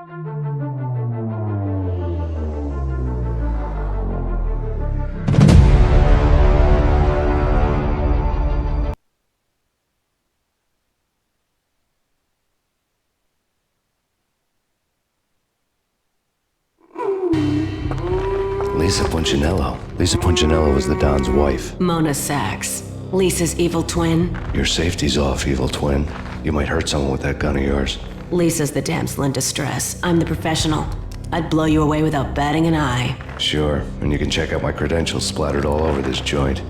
Lisa Punchinello. Lisa Punchinello was the Don's wife. Mona Sachs. Lisa's evil twin. Your safety's off, evil twin. You might hurt someone with that gun of yours. Lisa's the damsel in distress. I'm the professional. I'd blow you away without batting an eye. Sure, and you can check out my credentials splattered all over this joint.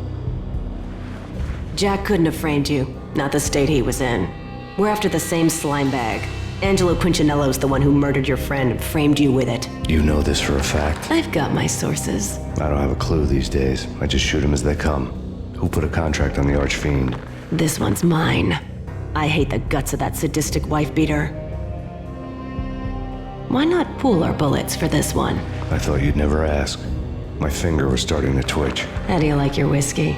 Jack couldn't have framed you. Not the state he was in. We're after the same slime bag. Angelo Punchinello's the one who murdered your friend and framed you with it. You know this for a fact. I've got my sources. I don't have a clue these days. I just shoot them as they come. Who put a contract on the archfiend? This one's mine. I hate the guts of that sadistic wife-beater. Why not pool our bullets for this one? I thought you'd never ask. My finger was starting to twitch. How do you like your whiskey?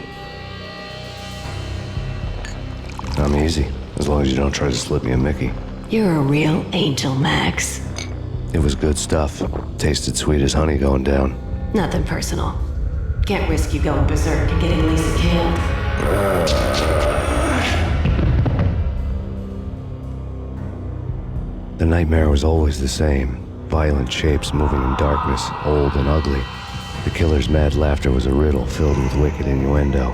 I'm easy, as long as you don't try to slip me a Mickey. You're a real angel, Max. It was good stuff. Tasted sweet as honey going down. Nothing personal. Can't risk you going berserk and getting Lisa killed. The nightmare was always the same. Violent shapes moving in darkness, old and ugly. The killer's mad laughter was a riddle filled with wicked innuendo.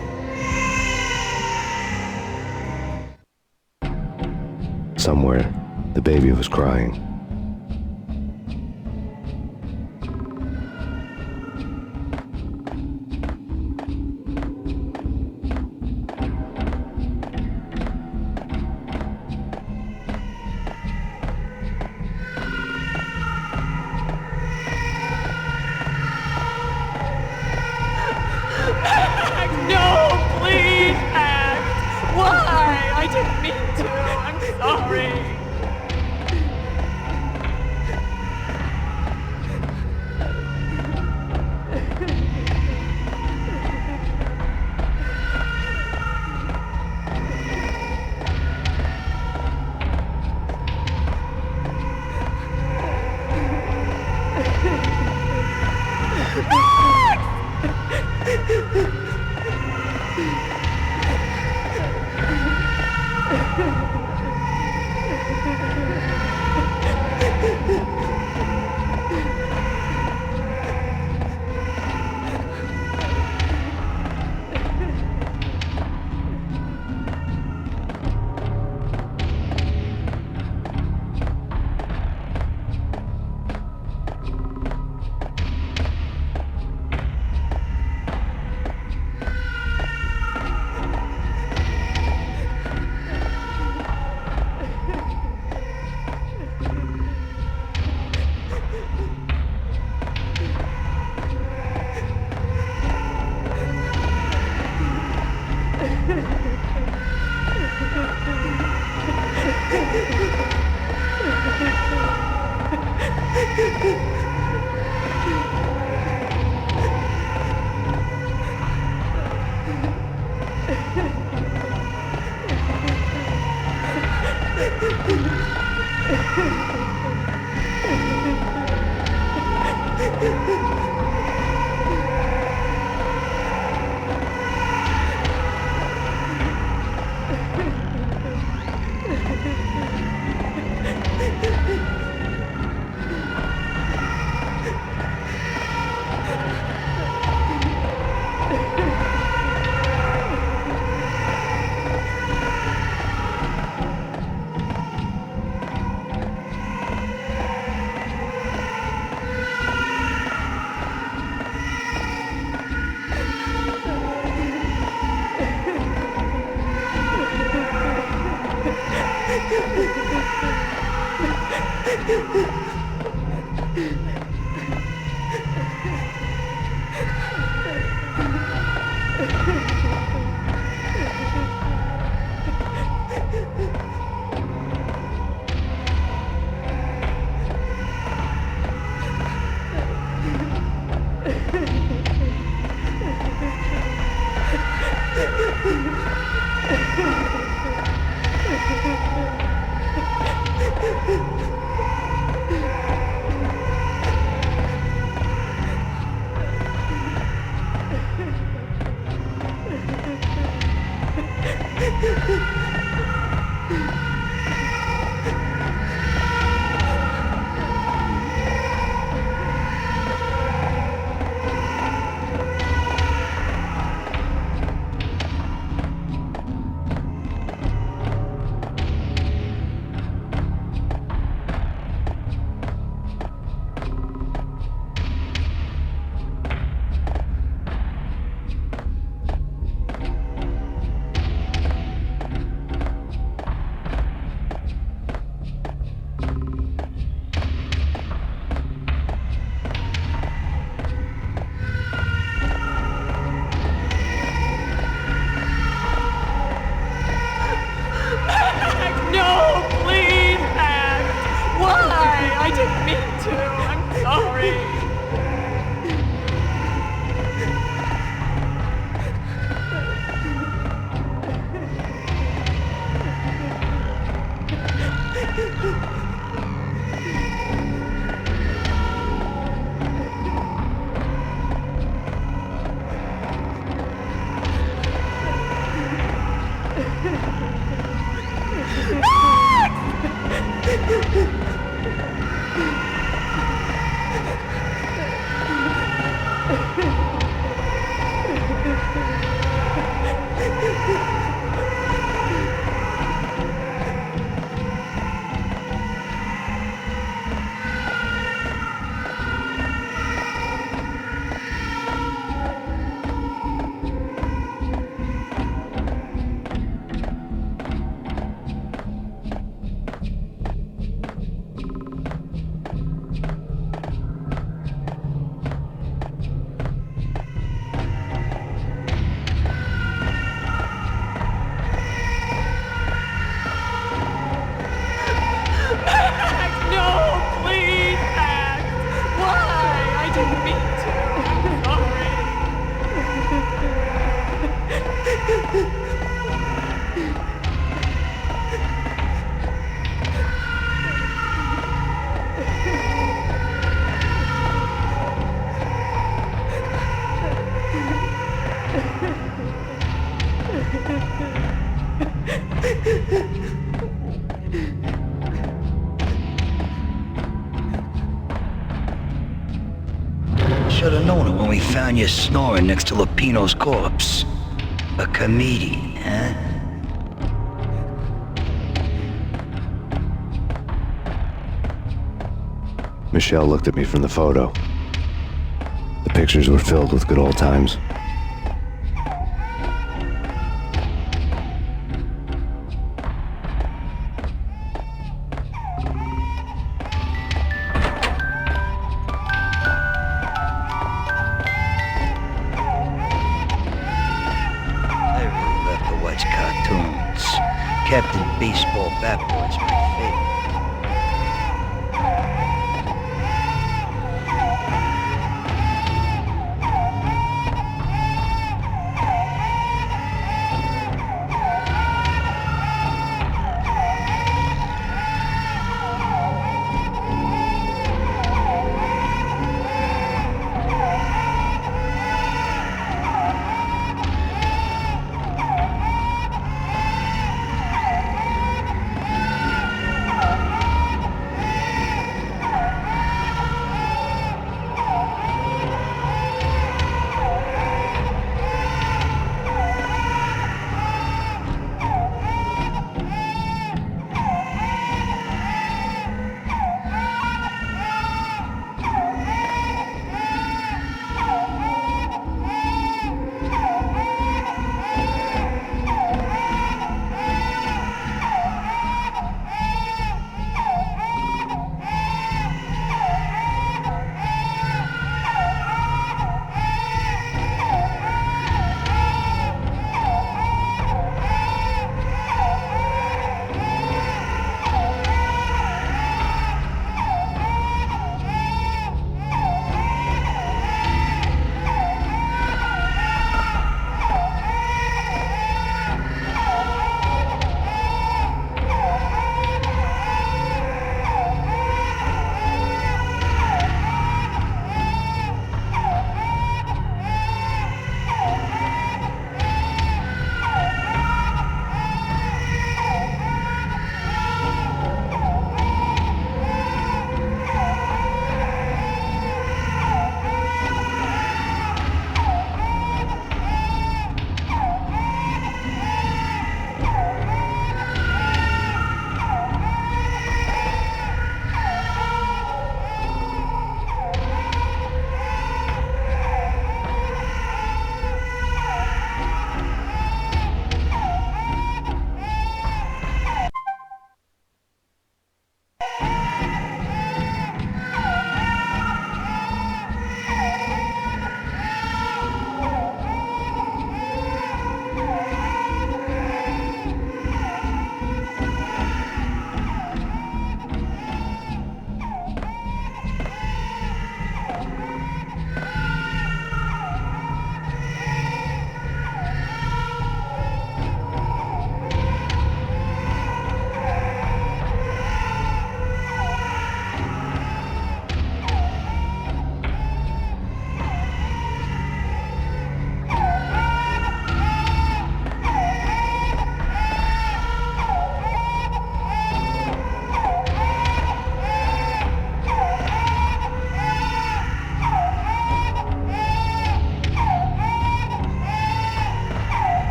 Somewhere, the baby was crying. didn't mean to. I'm sorry. Should have known it when we found you snoring next to Lupino's corpse. A comedian, huh? Michelle looked at me from the photo. The pictures were filled with good old times. Captain Baseball Bat Boy's my favorite.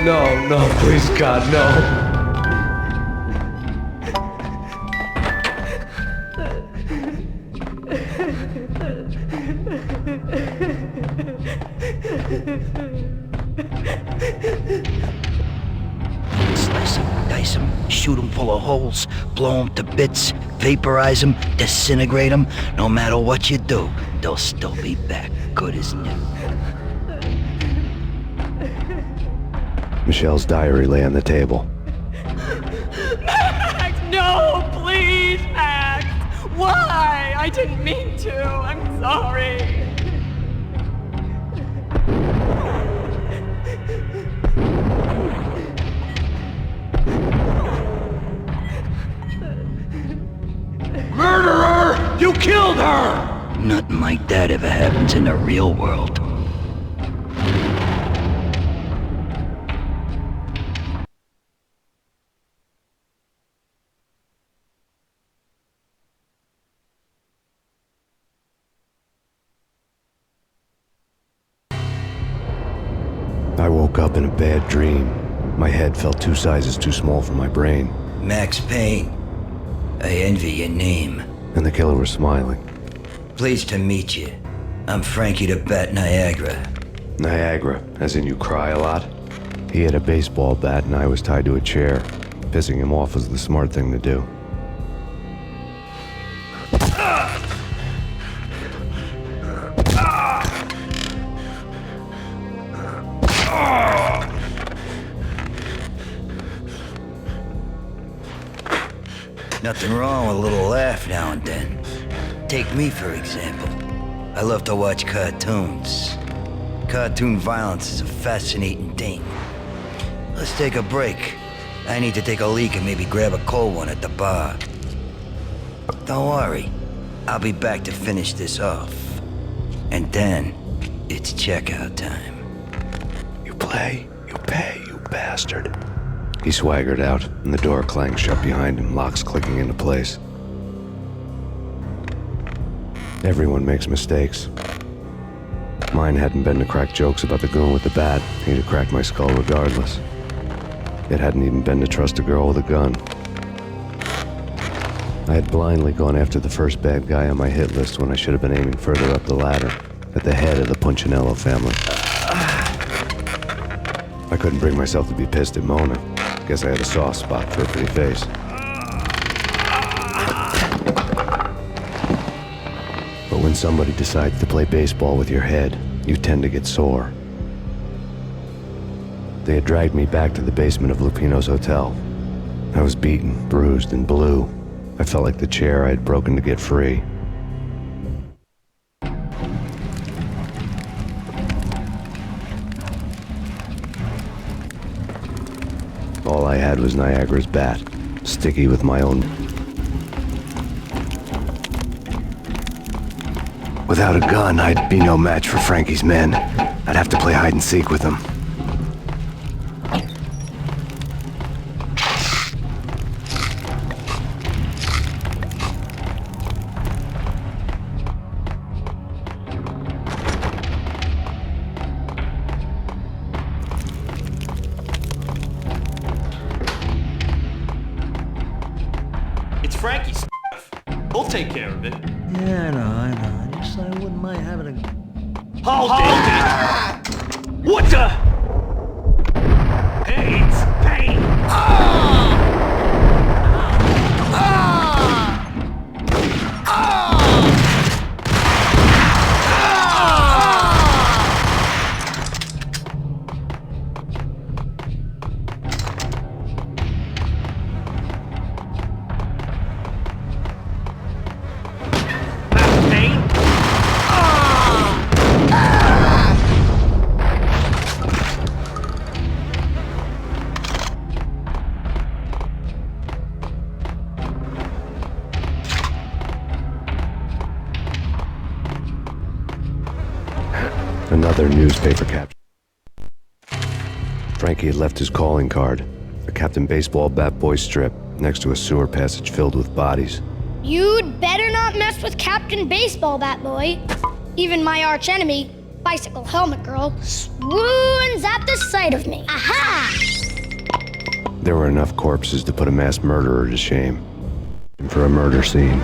No, please, God, no. Slice him, dice him, shoot him full of holes, blow him to bits, vaporize him, disintegrate him. No matter what you do, they'll still be back, good as new. Michelle's diary lay on the table. Max, no, please, Max. Why? I didn't mean to. I'm sorry. Murderer! You killed her! Nothing like that ever happens in the real world. I woke up in a bad dream. My head felt 2 sizes too small for my brain, Max Payne, I envy your name. and the killer was smiling. Pleased to meet you. I'm Frankie the Bat Niagara. Niagara, as in you cry a lot? He had a baseball bat and I was tied to a chair. Pissing him off was the smart thing to do. Nothing wrong with a little laugh now and then. Take me, for example. I love to watch cartoons. Cartoon violence is a fascinating thing. Let's take a break. I need to take a leak and maybe grab a cold one at the bar. Don't worry. I'll be back to finish this off. And then, it's checkout time. You play, you pay, you bastard. He swaggered out, and the door clanged shut behind him, locks clicking into place. Everyone makes mistakes. Mine hadn't been to crack jokes about the goon with the bat. He'd have cracked my skull regardless. It hadn't even been to trust a girl with a gun. I had blindly gone after the first bad guy on my hit list when I should have been aiming further up the ladder, at the head of the Punchinello family. I couldn't bring myself to be pissed at Mona. Guess I had a soft spot for her pretty face. But when somebody decides to play baseball with your head, you tend to get sore. They had dragged me back to the basement of Lupino's hotel. I was beaten, bruised, and blue. I felt like the chair I had broken to get free. All I had was Niagara's bat, sticky with my own. Without a gun, I'd be no match for Frankie's men. I'd have to play hide and seek with them. It's Frankie's stuff. We'll take care of it. Yeah, I know. Just I wouldn't mind having a... Hold it! What the? Hey, it's Payne! Another newspaper capture. Frankie had left his calling card, a Captain Baseball Bat Boy strip, next to a sewer passage filled with bodies. You'd better not mess with Captain Baseball Bat Boy. Even my archenemy, bicycle helmet girl swoons at the sight of me. Aha! There were enough corpses to put a mass murderer to shame. And for a murder scene.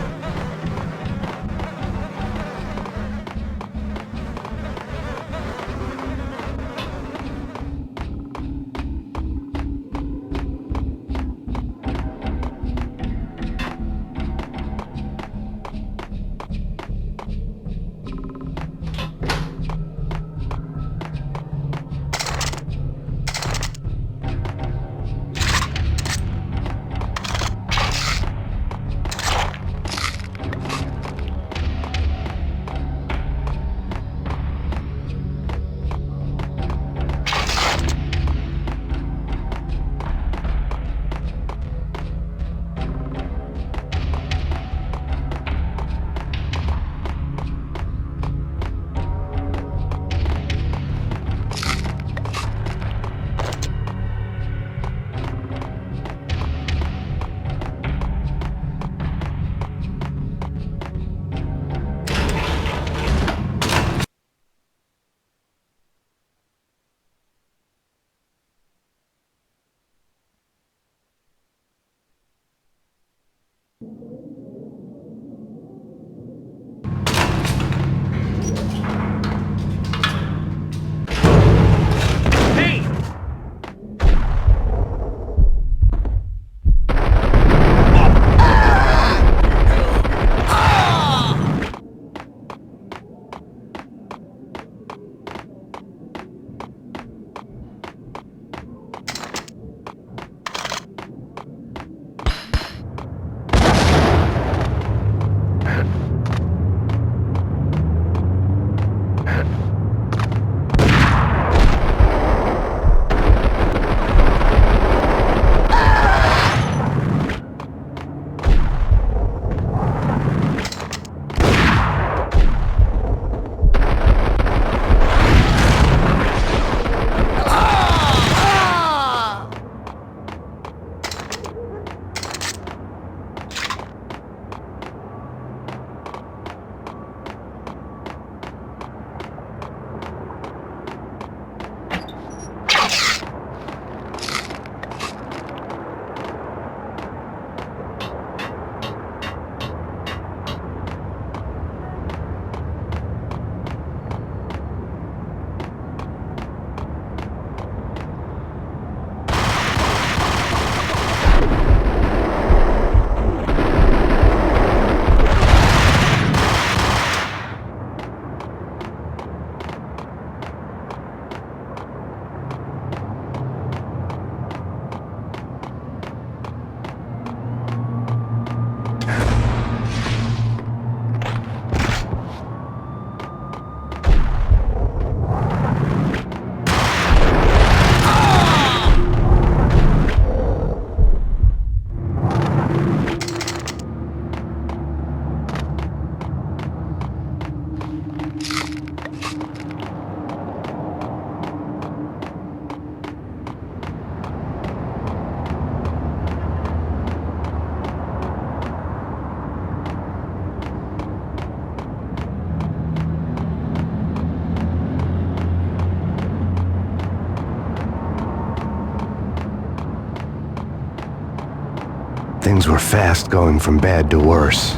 Things were fast going from bad to worse.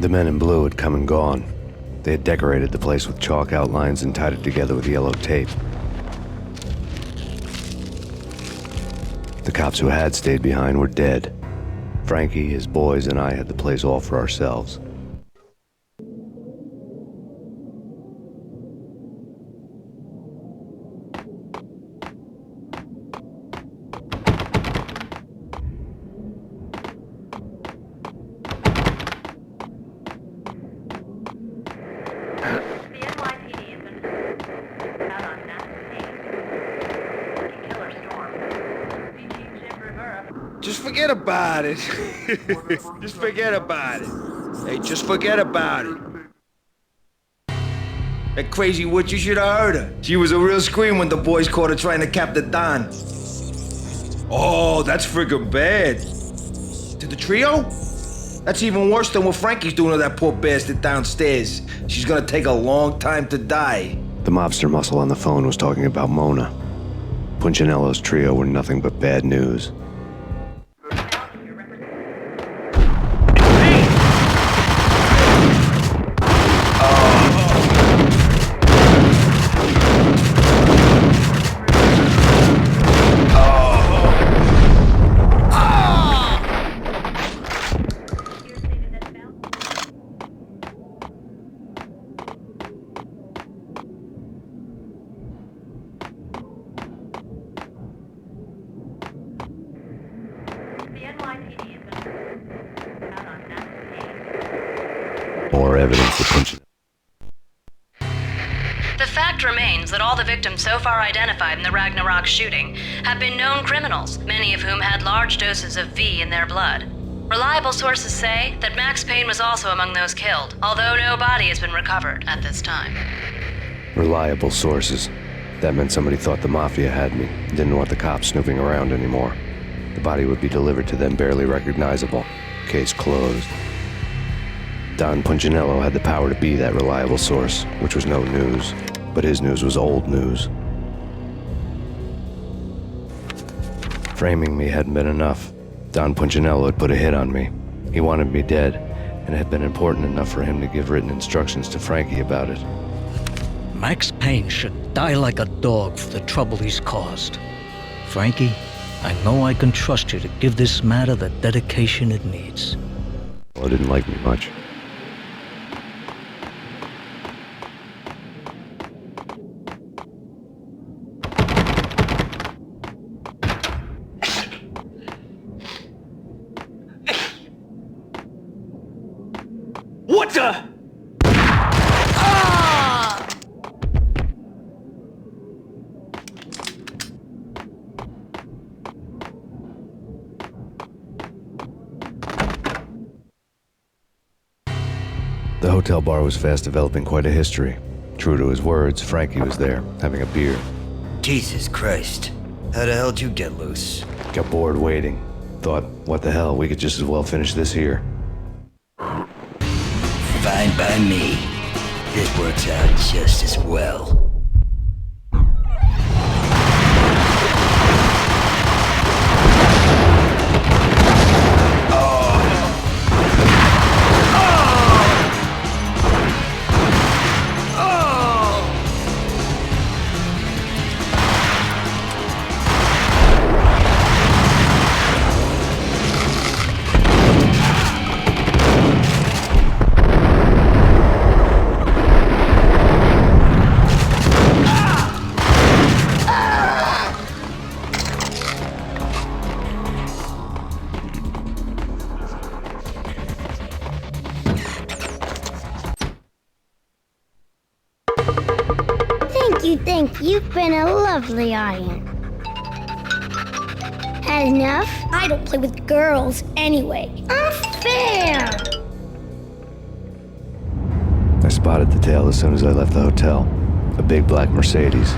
The men in blue had come and gone. They had decorated the place with chalk outlines and tied it together with yellow tape. The cops who had stayed behind were dead. Frankie, his boys, and I had the place all for ourselves. Just forget about it. Just forget about it. Hey, just forget about it. That crazy witch, you should have heard her. She was a real scream when the boys caught her trying to cap the Don. Oh, that's friggin' bad. To the trio? That's even worse than what Frankie's doing to that poor bastard downstairs. She's gonna take a long time to die. The mobster muscle on the phone was talking about Mona. Punchinello's trio were nothing but bad news. More evidence that Punchinello. The fact remains that all the victims so far identified in the Ragnarok shooting have been known criminals, many of whom had large doses of V in their blood. Reliable sources say that Max Payne was also among those killed, although no body has been recovered at this time. Reliable sources. That meant somebody thought the Mafia had me, didn't want the cops snooping around anymore. The body would be delivered to them barely recognizable. Case closed. Don Punchinello had the power to be that reliable source, which was no news, but his news was old news. Framing me hadn't been enough. Don Punchinello had put a hit on me. He wanted me dead, and it had been important enough for him to give written instructions to Frankie about it. Max Payne should die like a dog for the trouble he's caused. Frankie, I know I can trust you to give this matter the dedication it needs. Well, didn't like me much. What the? The hotel bar was fast developing quite a history. True to his words, Frankie was there, having a beer. Jesus Christ. How the hell did you get loose? Got bored waiting. Thought, what the hell, we could just as well finish this here. Fine by me. This works out just as well. Thank you. You've been a lovely audience. Had enough? I don't play with girls anyway. Unfair! I spotted the tail as soon as I left the hotel. A big black Mercedes.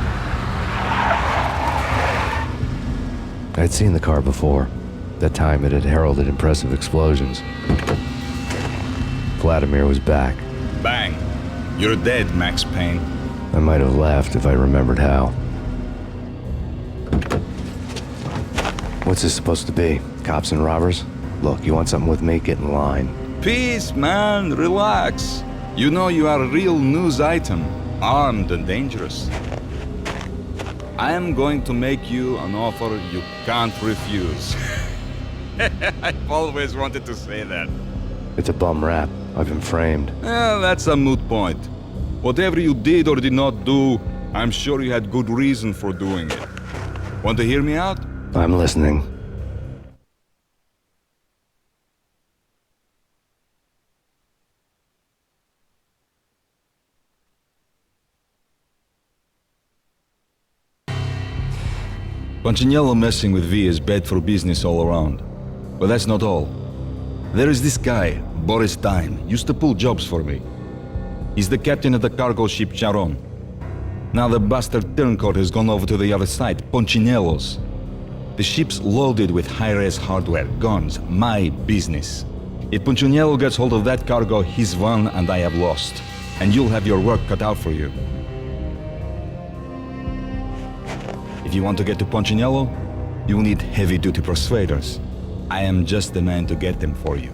I'd seen the car before. That time it had heralded impressive explosions. Vladimir was back. Bang. You're dead, Max Payne. I might have laughed if I remembered how. What's this supposed to be? Cops and robbers? Look, you want something with me? Get in line. Peace, man. Relax. You know you are a real news item. Armed and dangerous. I am going to make you an offer you can't refuse. I've always wanted to say that. It's a bum rap. I've been framed. Well, that's a moot point. Whatever you did or did not do, I'm sure you had good reason for doing it. Want to hear me out? I'm listening. Punchinello messing with V is bad for business all around. But that's not all. There is this guy, Boris Dime, used to pull jobs for me. He's the captain of the cargo ship Charon. Now the bastard turncoat has gone over to the other side, Punchinello's. The ship's loaded with high-res hardware, guns, my business. If Punchinello gets hold of that cargo, he's won and I have lost. And you'll have your work cut out for you. If you want to get to Punchinello, you'll need heavy-duty persuaders. I am just the man to get them for you.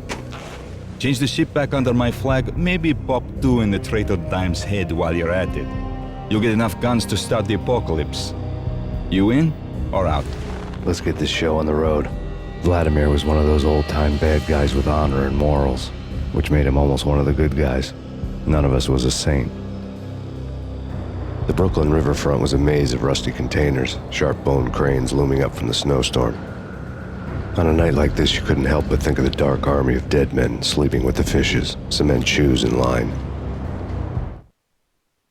Change the ship back under my flag, maybe pop 2 in the traitor Dime's head while you're at it. You'll get enough guns to start the apocalypse. You in or out? Let's get this show on the road. Vladimir was one of those old-time bad guys with honor and morals, which made him almost one of the good guys. None of us was a saint. The Brooklyn riverfront was a maze of rusty containers, sharp-boned cranes looming up from the snowstorm. On a night like this, you couldn't help but think of the dark army of dead men sleeping with the fishes, cement shoes in line.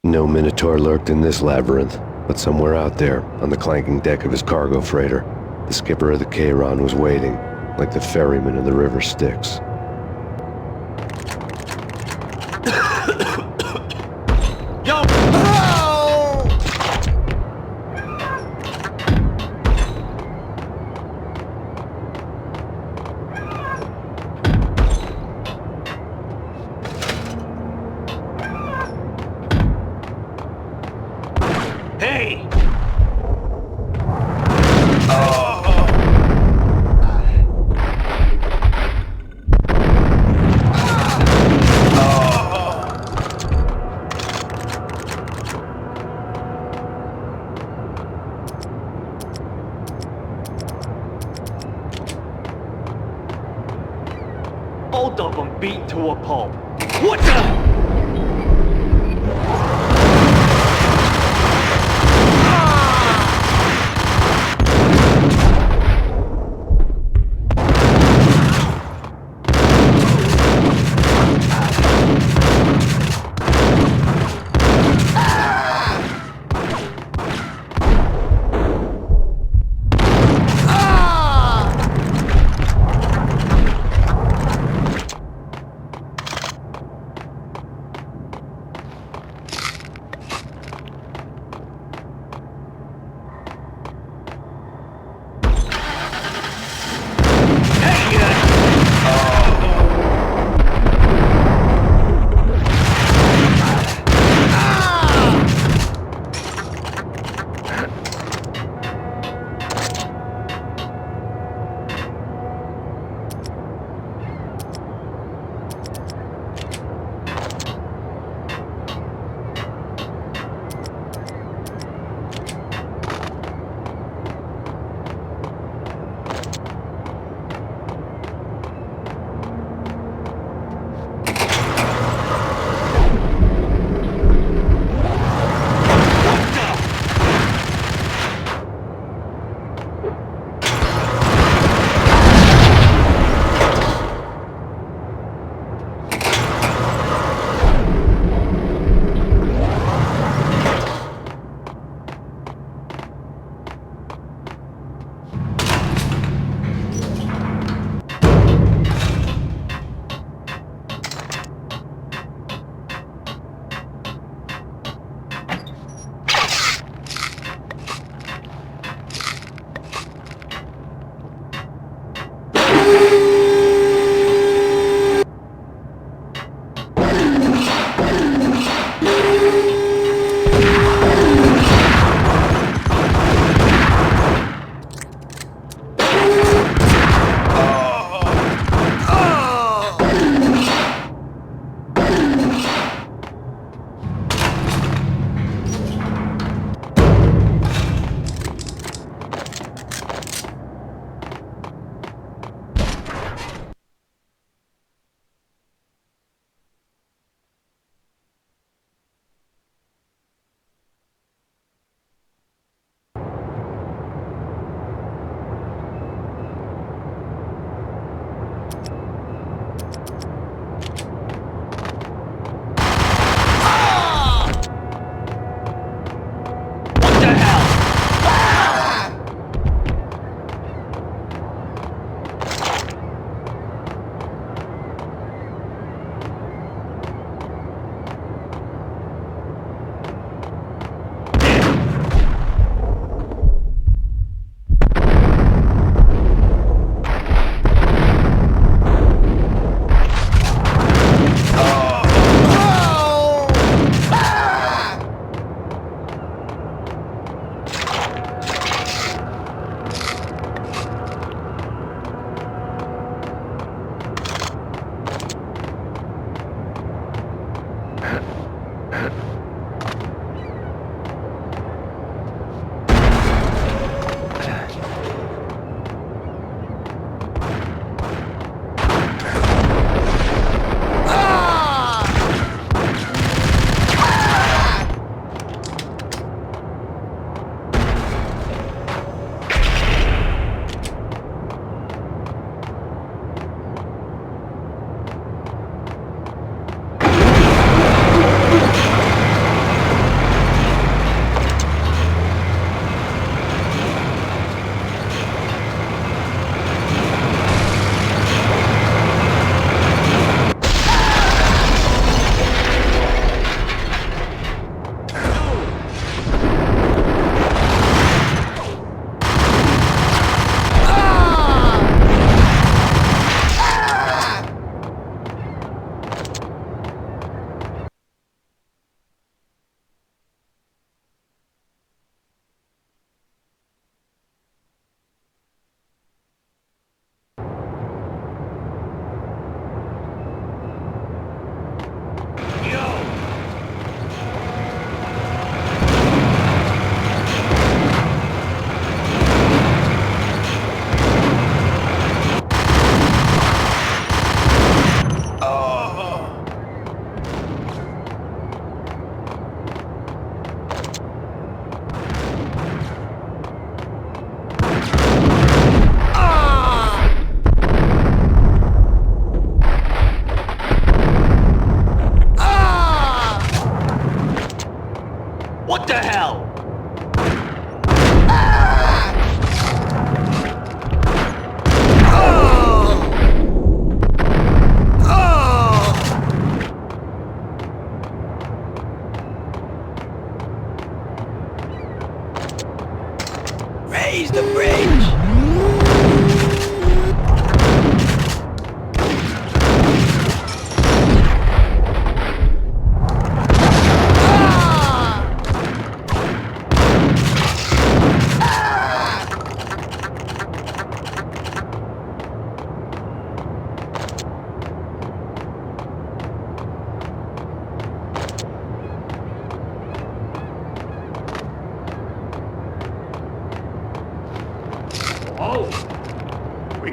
No Minotaur lurked in this labyrinth, but somewhere out there, on the clanking deck of his cargo freighter, the skipper of the Chiron was waiting, like the ferryman of the river Styx. Yo! Hey! Both of them beat to a pulp. What the?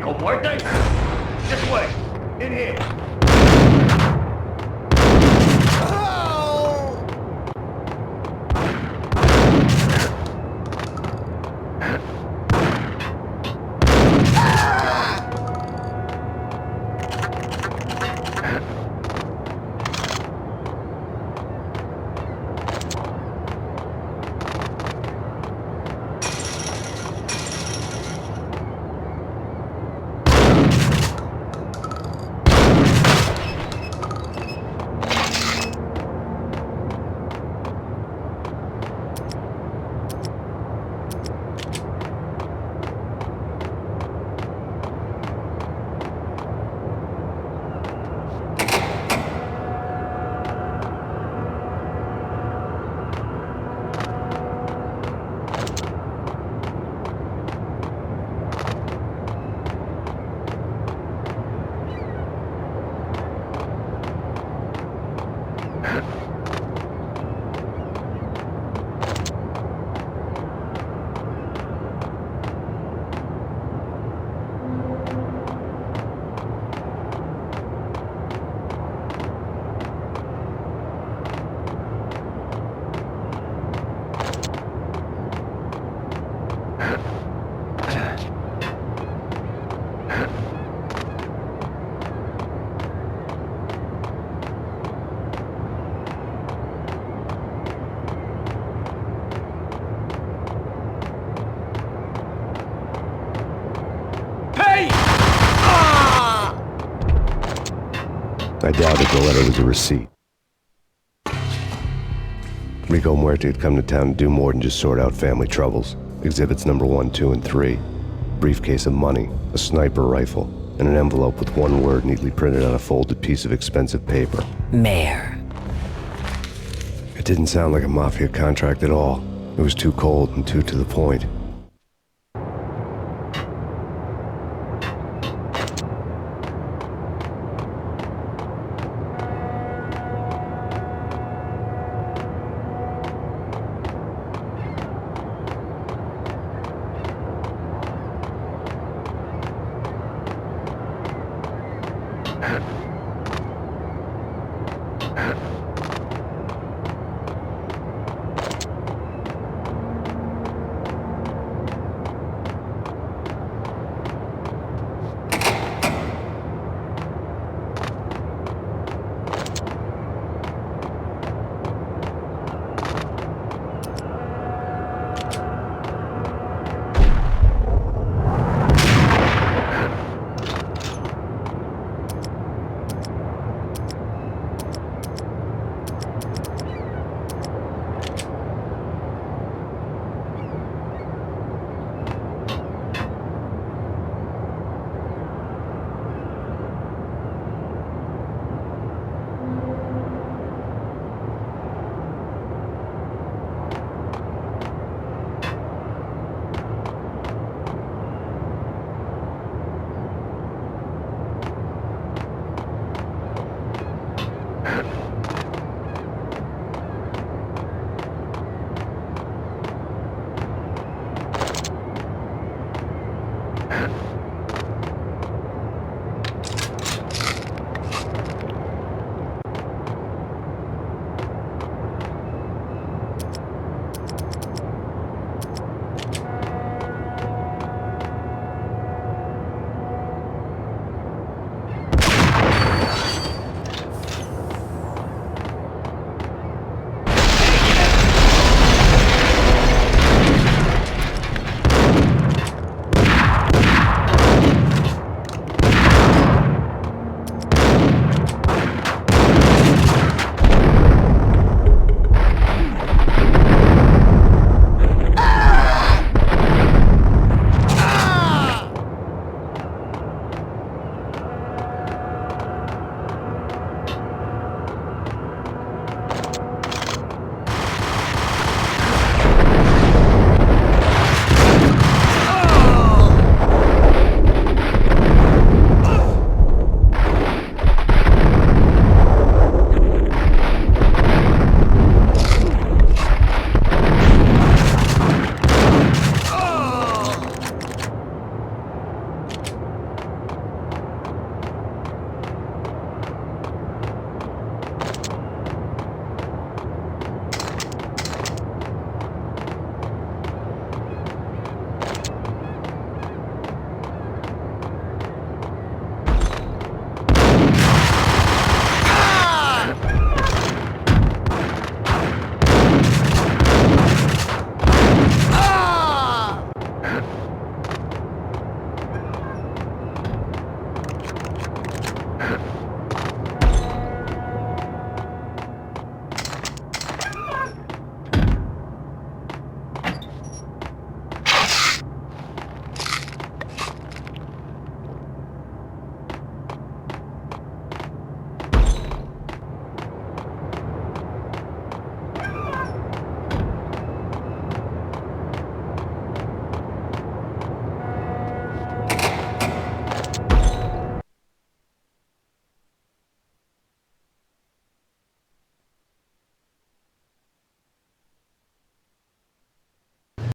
Rico Muerte? This way. In here. I doubted the letter was a receipt. Rico Muerte had come to town to do more than just sort out family troubles. Exhibits number 1, 2, and 3. Briefcase of money, a sniper rifle, and an envelope with one word neatly printed on a folded piece of expensive paper. Mayor. It didn't sound like a mafia contract at all. It was too cold and too to the point.